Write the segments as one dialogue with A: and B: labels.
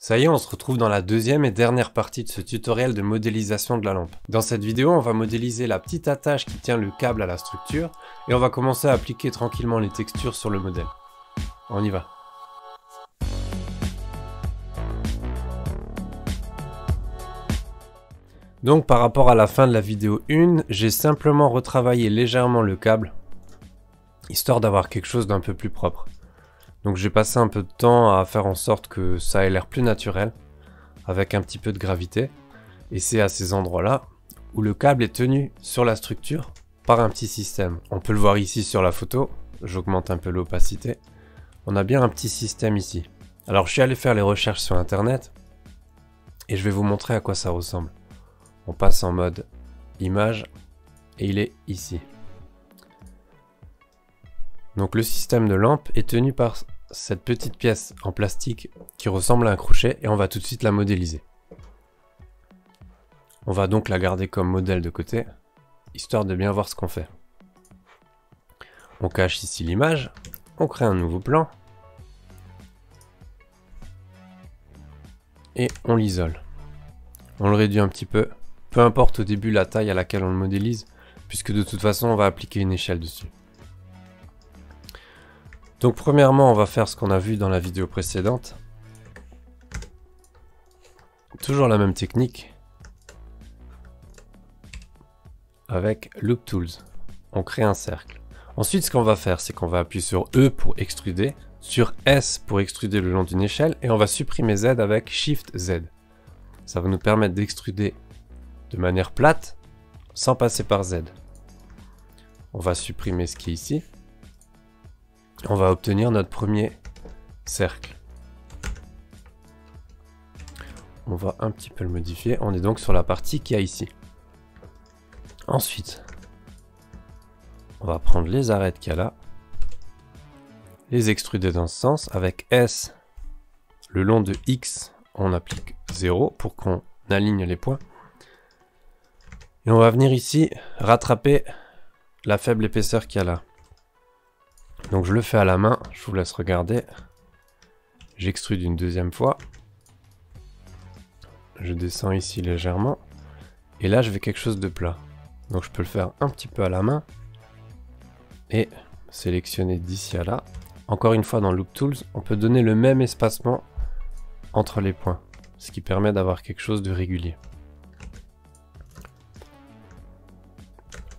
A: Ça y est, on se retrouve dans la deuxième et dernière partie de ce tutoriel de modélisation de la lampe. Dans cette vidéo, on va modéliser la petite attache qui tient le câble à la structure et on va commencer à appliquer tranquillement les textures sur le modèle. On y va. Donc par rapport à la fin de la vidéo 1, j'ai simplement retravaillé légèrement le câble, histoire d'avoir quelque chose d'un peu plus propre. Donc j'ai passé un peu de temps à faire en sorte que ça ait l'air plus naturel, avec un petit peu de gravité. Et c'est à ces endroits-là où le câble est tenu sur la structure par un petit système. On peut le voir ici sur la photo, j'augmente un peu l'opacité. On a bien un petit système ici. Alors je suis allé faire les recherches sur internet, et je vais vous montrer à quoi ça ressemble. On passe en mode image, et il est ici. Donc le système de lampe est tenu par cette petite pièce en plastique qui ressemble à un crochet et on va tout de suite la modéliser. On va donc la garder comme modèle de côté, histoire de bien voir ce qu'on fait. On cache ici l'image, on crée un nouveau plan et on l'isole. On le réduit un petit peu, peu importe au début la taille à laquelle on le modélise, puisque de toute façon on va appliquer une échelle dessus. Donc premièrement, on va faire ce qu'on a vu dans la vidéo précédente. Toujours la même technique. Avec Loop Tools. On crée un cercle. Ensuite, ce qu'on va faire, c'est qu'on va appuyer sur E pour extruder, sur S pour extruder le long d'une échelle, et on va supprimer Z avec Shift Z. Ça va nous permettre d'extruder de manière plate, sans passer par Z. On va supprimer ce qui est ici. On va obtenir notre premier cercle. On va un petit peu le modifier. On est donc sur la partie qu'il y a ici. Ensuite, on va prendre les arêtes qu'il y a là, les extruder dans ce sens. Avec S, le long de X, on applique 0 pour qu'on aligne les points. Et on va venir ici rattraper la faible épaisseur qu'il y a là. Donc je le fais à la main, je vous laisse regarder. J'extrude une deuxième fois. Je descends ici légèrement. Et là je vais quelque chose de plat. Donc je peux le faire un petit peu à la main. Et sélectionner d'ici à là. Encore une fois dans Loop Tools, on peut donner le même espacement entre les points. Ce qui permet d'avoir quelque chose de régulier.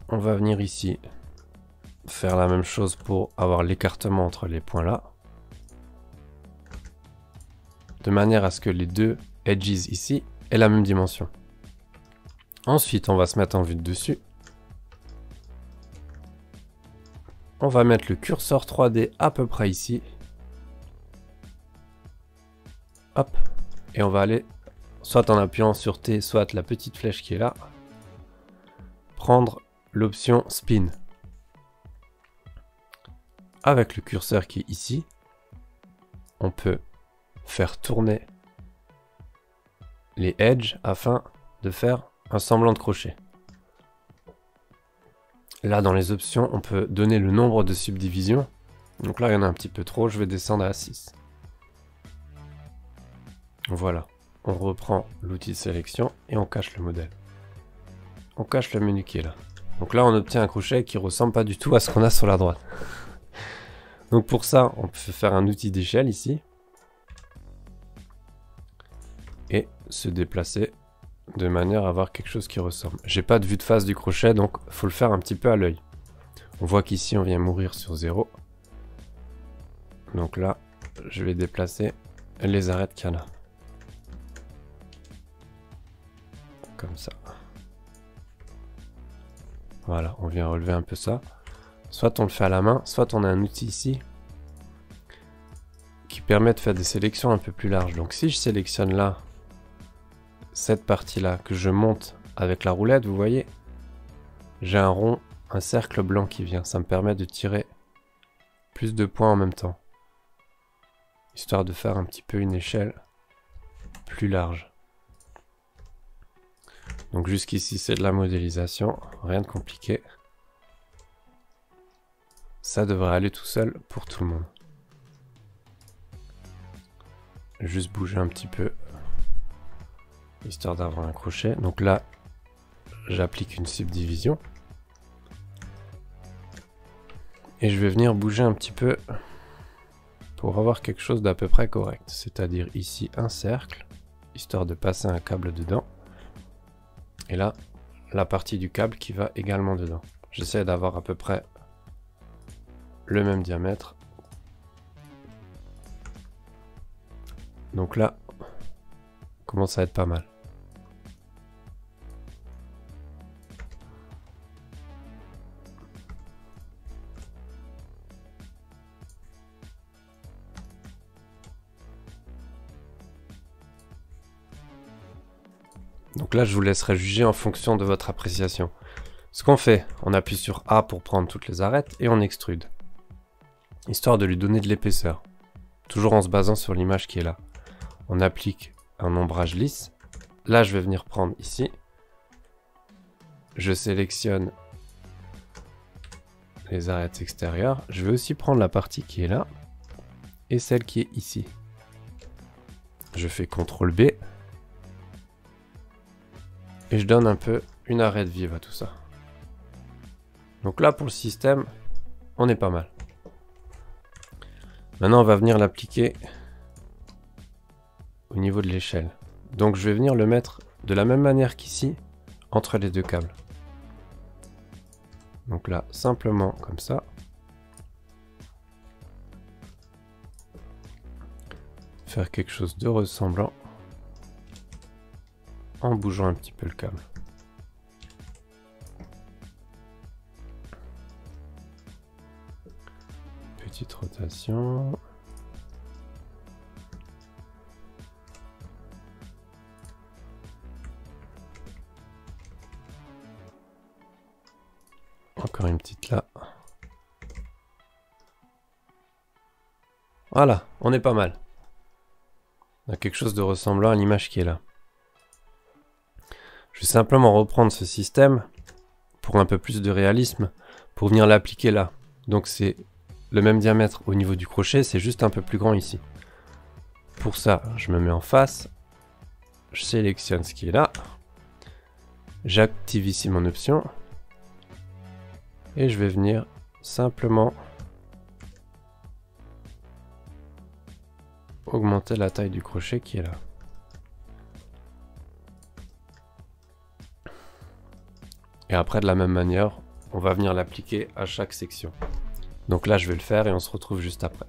A: On va venir ici. Faire la même chose pour avoir l'écartement entre les points là, de manière à ce que les deux edges ici aient la même dimension. Ensuite on va se mettre en vue de dessus, on va mettre le curseur 3D à peu près ici, hop, et on va aller soit en appuyant sur T, soit la petite flèche qui est là, prendre l'option spin. Avec le curseur qui est ici, on peut faire tourner les edges afin de faire un semblant de crochet. Là, dans les options, on peut donner le nombre de subdivisions. Donc là, il y en a un petit peu trop, je vais descendre à 6. Voilà, on reprend l'outil de sélection et on cache le modèle. On cache le menu qui est là. Donc là, on obtient un crochet qui ressemble pas du tout à ce qu'on a sur la droite. Donc pour ça, on peut faire un outil d'échelle ici. Et se déplacer de manière à avoir quelque chose qui ressemble. J'ai pas de vue de face du crochet, donc il faut le faire un petit peu à l'œil. On voit qu'ici on vient mourir sur 0. Donc là, je vais déplacer les arêtes qu'il y a là. Comme ça. Voilà, on vient relever un peu ça. Soit on le fait à la main, soit on a un outil ici qui permet de faire des sélections un peu plus larges. Donc si je sélectionne là, cette partie-là, que je monte avec la roulette, vous voyez, j'ai un rond, un cercle blanc qui vient. Ça me permet de tirer plus de points en même temps. Histoire de faire un petit peu une échelle plus large. Donc jusqu'ici c'est de la modélisation, rien de compliqué. Ça devrait aller tout seul pour tout le monde. juste bouger un petit peu, histoire d'avoir un crochet. Donc là, j'applique une subdivision. Et je vais venir bouger un petit peu pour avoir quelque chose d'à peu près correct. C'est-à-dire ici un cercle, histoire de passer un câble dedans. Et là, la partie du câble qui va également dedans. J'essaie d'avoir à peu près le même diamètre. Donc là, commence à être pas mal. Donc là, je vous laisserai juger en fonction de votre appréciation. Ce qu'on fait, on appuie sur A pour prendre toutes les arêtes et on extrude. Histoire de lui donner de l'épaisseur. Toujours en se basant sur l'image qui est là. On applique un ombrage lisse. Là, je vais venir prendre ici. Je sélectionne les arêtes extérieures. Je vais aussi prendre la partie qui est là et celle qui est ici. Je fais CTRL B. Et je donne un peu une arête vive à tout ça. Donc là, pour le système, on est pas mal. Maintenant, on va venir l'appliquer au niveau de l'échelle. Donc je vais venir le mettre de la même manière qu'ici, entre les deux câbles. Donc là, simplement comme ça. Faire quelque chose de ressemblant. En bougeant un petit peu le câble. Petite rotation. Encore une petite là. Voilà, on est pas mal. On a quelque chose de ressemblant à l'image qui est là. Je vais simplement reprendre ce système pour un peu plus de réalisme, pour venir l'appliquer là. Donc c'est le même diamètre au niveau du crochet, c'est juste un peu plus grand ici. Pour ça, je me mets en face, je sélectionne ce qui est là, j'active ici mon option, et je vais venir simplement augmenter la taille du crochet qui est là. Et après, de la même manière, on va venir l'appliquer à chaque section. Donc là, je vais le faire et on se retrouve juste après.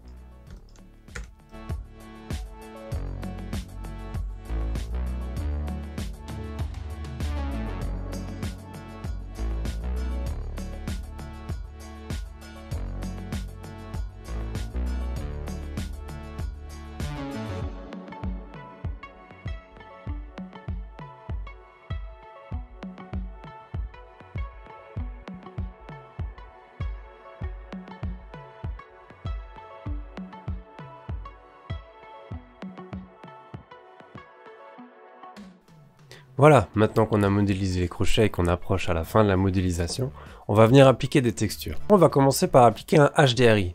A: Voilà, maintenant qu'on a modélisé les crochets et qu'on approche à la fin de la modélisation, on va venir appliquer des textures. On va commencer par appliquer un HDRI.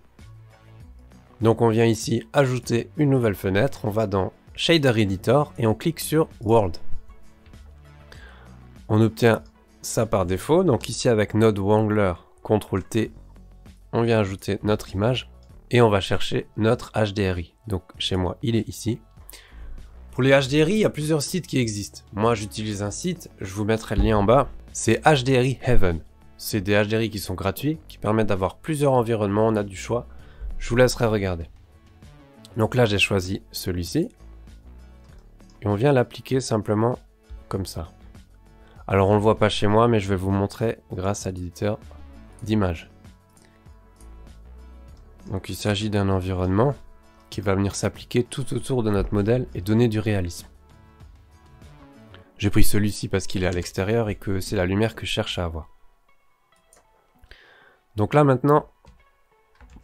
A: Donc on vient ici ajouter une nouvelle fenêtre, on va dans Shader Editor et on clique sur World. On obtient ça par défaut, donc ici avec Node Wrangler, CTRL T, on vient ajouter notre image et on va chercher notre HDRI. Donc chez moi, il est ici. Pour les HDRI, il y a plusieurs sites qui existent. Moi, j'utilise un site, je vous mettrai le lien en bas. C'est HDRI Heaven. C'est des HDRI qui sont gratuits, qui permettent d'avoir plusieurs environnements, on a du choix. Je vous laisserai regarder. Donc là, j'ai choisi celui-ci. Et on vient l'appliquer simplement comme ça. Alors, on ne le voit pas chez moi, mais je vais vous montrer grâce à l'éditeur d'images. Donc, il s'agit d'un environnement qui va venir s'appliquer tout autour de notre modèle et donner du réalisme. J'ai pris celui-ci parce qu'il est à l'extérieur et que c'est la lumière que je cherche à avoir. Donc là maintenant,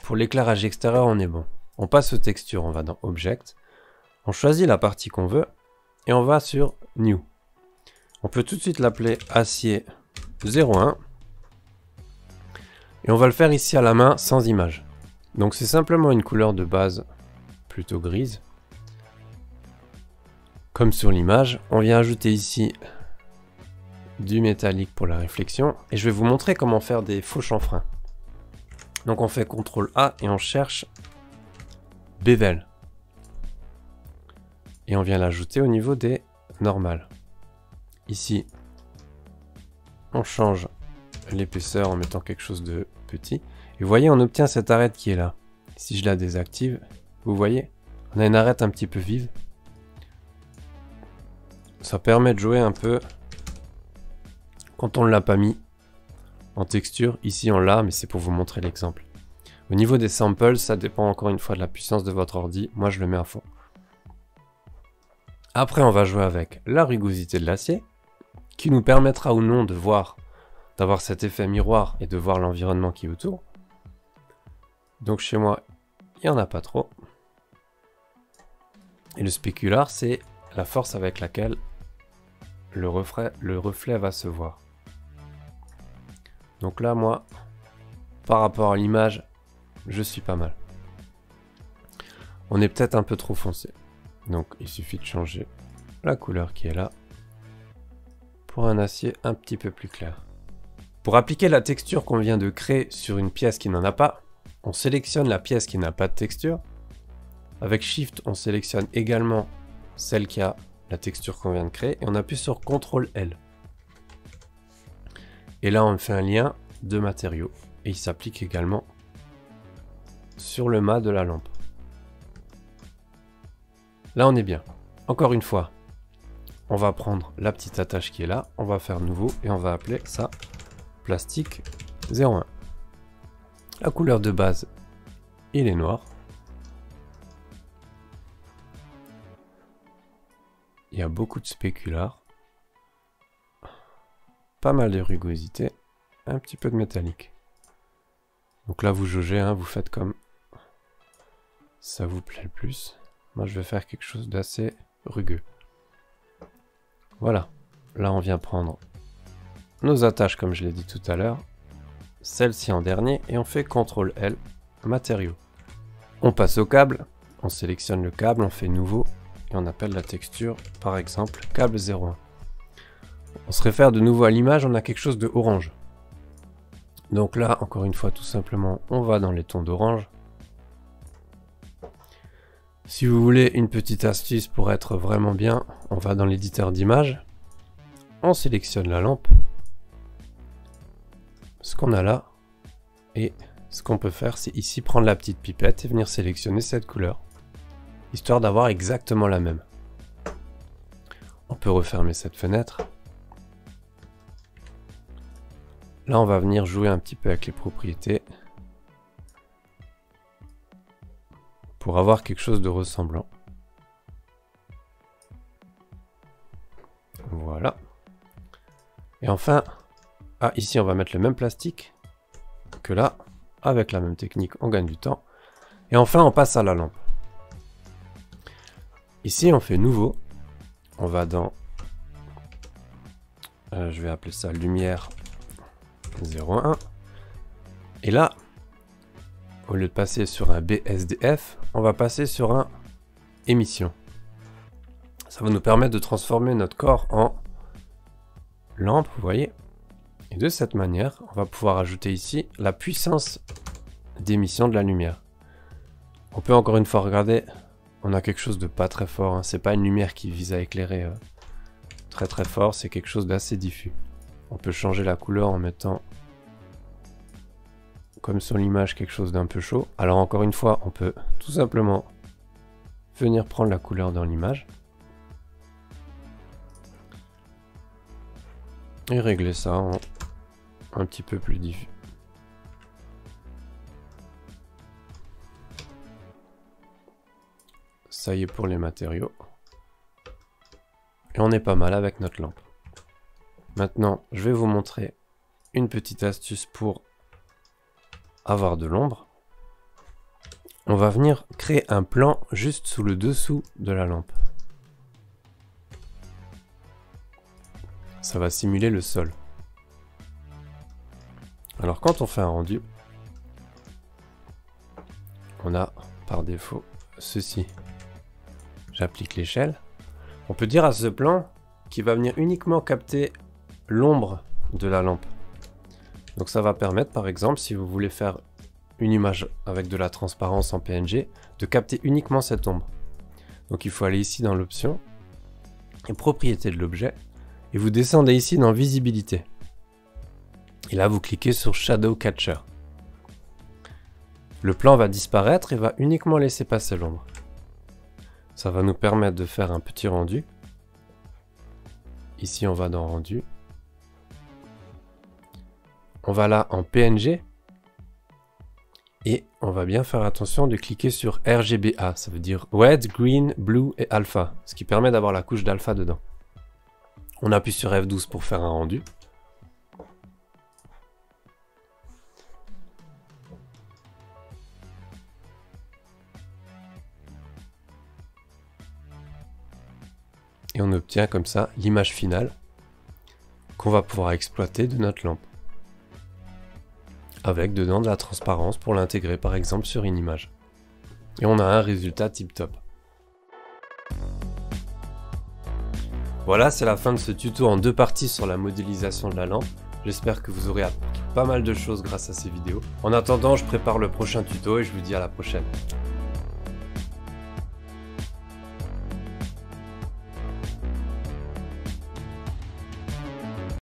A: pour l'éclairage extérieur, on est bon. On passe aux textures, on va dans Object, on choisit la partie qu'on veut et on va sur New. On peut tout de suite l'appeler Acier 01 et on va le faire ici à la main sans image. Donc c'est simplement une couleur de base plutôt grise. Comme sur l'image, on vient ajouter ici du métallique pour la réflexion. Et je vais vous montrer comment faire des faux chanfreins. Donc on fait CTRL A et on cherche Bevel. Et on vient l'ajouter au niveau des normales. Ici, on change l'épaisseur en mettant quelque chose de petit. Et vous voyez, on obtient cette arête qui est là. Si je la désactive, vous voyez, on a une arête un petit peu vive. Ça permet de jouer un peu quand on ne l'a pas mis en texture. Ici on l'a, mais c'est pour vous montrer l'exemple. Au niveau des samples, ça dépend encore une fois de la puissance de votre ordi. Moi je le mets à fond. Après on va jouer avec la rugosité de l'acier, qui nous permettra ou non de voir, d'avoir cet effet miroir et de voir l'environnement qui est autour. Donc chez moi, il n'y en a pas trop. Et le spécular, c'est la force avec laquelle le reflet va se voir. Donc là, moi, par rapport à l'image, je suis pas mal. On est peut-être un peu trop foncé. Donc il suffit de changer la couleur qui est là pour un acier un petit peu plus clair. Pour appliquer la texture qu'on vient de créer sur une pièce qui n'en a pas, on sélectionne la pièce qui n'a pas de texture. Avec Shift, on sélectionne également celle qui a la texture qu'on vient de créer et on appuie sur CTRL L. Et là, on fait un lien de matériaux et il s'applique également sur le mât de la lampe. Là, on est bien. Encore une fois, on va prendre la petite attache qui est là, on va faire nouveau et on va appeler ça plastique 01. La couleur de base, il est noir. Il y a beaucoup de spécular, pas mal de rugosité, un petit peu de métallique. Donc là vous jaugez, hein, vous faites comme ça vous plaît le plus. Moi je vais faire quelque chose d'assez rugueux. Voilà, là on vient prendre nos attaches comme je l'ai dit tout à l'heure, celle-ci en dernier et on fait CTRL L, matériaux. On passe au câble, on sélectionne le câble, on fait nouveau. Et on appelle la texture, par exemple, câble 01. On se réfère de nouveau à l'image, on a quelque chose de orange. Donc là, encore une fois, tout simplement, on va dans les tons d'orange. Si vous voulez une petite astuce pour être vraiment bien, on va dans l'éditeur d'image. On sélectionne la lampe. Ce qu'on a là. Et ce qu'on peut faire, c'est ici prendre la petite pipette et venir sélectionner cette couleur. Histoire d'avoir exactement la même. On peut refermer cette fenêtre. Là, on va venir jouer un petit peu avec les propriétés pour avoir quelque chose de ressemblant. Voilà. Et enfin, ici, on va mettre le même plastique que là. Avec la même technique, on gagne du temps. Et enfin, on passe à la lampe. Ici, on fait nouveau. On va dans... je vais appeler ça lumière 01. Et là, au lieu de passer sur un BSDF, on va passer sur un émission. Ça va nous permettre de transformer notre corps en lampe, vous voyez. Et de cette manière, on va pouvoir ajouter ici la puissance d'émission de la lumière. On peut encore une fois regarder... On a quelque chose de pas très fort, hein. C'est pas une lumière qui vise à éclairer très très fort, c'est quelque chose d'assez diffus. On peut changer la couleur en mettant, comme sur l'image, quelque chose d'un peu chaud. Alors encore une fois, on peut tout simplement venir prendre la couleur dans l'image. Et régler ça en un petit peu plus diffus. Ça y est pour les matériaux. Et on est pas mal avec notre lampe. Maintenant, je vais vous montrer une petite astuce pour avoir de l'ombre. On va venir créer un plan juste sous le dessous de la lampe. Ça va simuler le sol. Alors quand on fait un rendu, on a par défaut ceci. J'applique l'échelle. On peut dire à ce plan qu'il va venir uniquement capter l'ombre de la lampe. Donc ça va permettre par exemple, si vous voulez faire une image avec de la transparence en PNG, de capter uniquement cette ombre. Donc il faut aller ici dans l'option et propriétés de l'objet et vous descendez ici dans visibilité. Et là vous cliquez sur Shadow Catcher. Le plan va disparaître et va uniquement laisser passer l'ombre. Ça va nous permettre de faire un petit rendu. Ici on va dans rendu. On va là en PNG. Et on va bien faire attention de cliquer sur RGBA, ça veut dire Red, Green, Blue et Alpha, ce qui permet d'avoir la couche d'alpha dedans. On appuie sur F12 pour faire un rendu. Et on obtient comme ça l'image finale qu'on va pouvoir exploiter de notre lampe. Avec dedans de la transparence pour l'intégrer par exemple sur une image. Et on a un résultat tip top. Voilà, c'est la fin de ce tuto en 2 parties sur la modélisation de la lampe. J'espère que vous aurez appris pas mal de choses grâce à ces vidéos. En attendant, je prépare le prochain tuto et je vous dis à la prochaine.